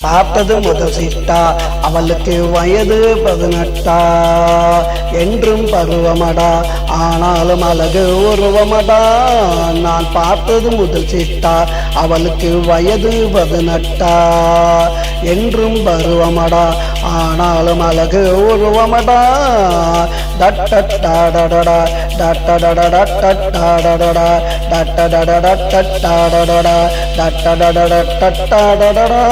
பார்த்தது முதல் சிட்டா அவளுக்கு வயது 18 என்றும் பருவமடா ஆனாலும் அழகு உருவமடா. நான் பார்த்தது முதல் சிட்டா அவளுக்கு வயது 18 என்றும் பருவமடா ஆனாலும் அழகு உருவமடா. டட்டடாடடடா டட்டடடடடடடடடடா டட்டடடடடடடடடடா டட்டடடடடடடடடடா.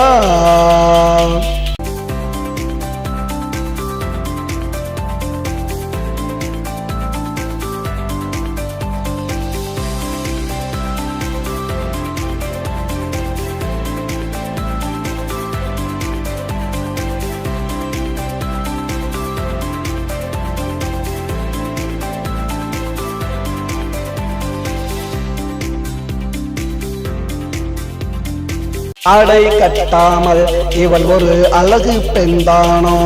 ஆடை கட்டாமல் இவள் ஒரு அழகு பெண்தானோ,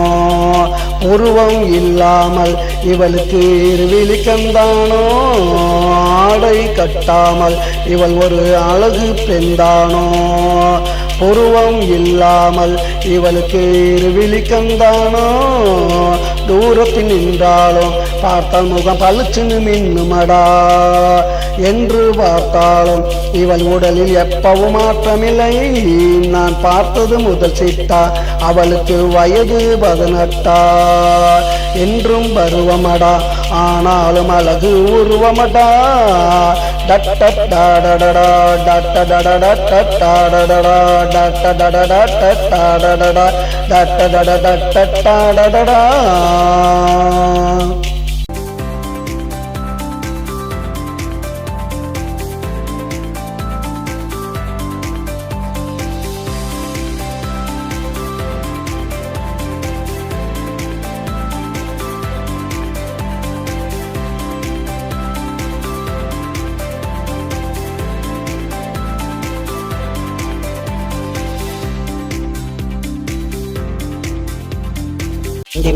உருவம் இல்லாமல் இவளுக்கு இருவிழிக்கந்தானோ. ஆடை கட்டாமல் இவள் ஒரு அழகு பெண்தானோ, உருவம் இல்லாமல் இவளுக்கு இருவிழிக்கந்தானோ. தூரத்தில் நின்றாலும் பார்த்தால் முகம் பளிச்சுன்னு மின்னுமடா, என்று பார்த்தாலும் இவள் உடலில் எப்பவும் மாற்றமில்லை. நான் பார்த்தது முதல் சிட்டா அவளுக்கு வயது 18 என்றும் பருவமடா ஆனாலும் அழகு உருவமடா. டட்டடாடடடா டட்டடடடடடடடடா டட்டடடடடடடடடா டட்டடடடடடடடடா.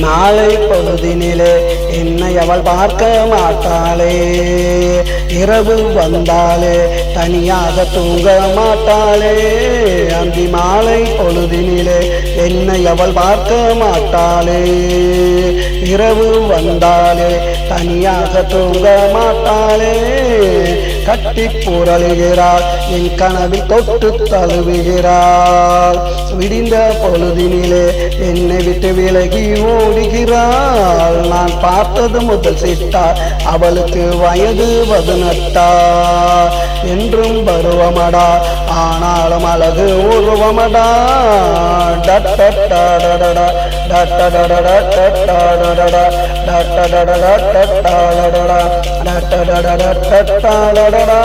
மாலை பொழுதினிலே என்னை அவள் பார்க்க மாட்டாளே, இரவு வந்தாலே தனியாக தூங்க மாட்டாளே. அந்த மாலை பொழுதினிலே என்னை அவள் பார்க்க மாட்டாளே, இரவு வந்தாலே தனியாக தூங்க மாட்டாளே. கட்டி புரளுகிறாள் என் கனவில் தொட்டு தழுவுகிறாள், விடிந்த பொழுதினிலே என்னை விட்டு விலகி ஓடுகிறாள். நான் பார்த்தது முதல் சிட்டா அவளுக்கு வயது 18 என்றும் பருவமடா ஆனாலும் அழகு உருவமடா. டட்டடாடடடா டட்டடடடடடடடடா டட்டடடடடடடடடா டட்டடடடடடடடடடா.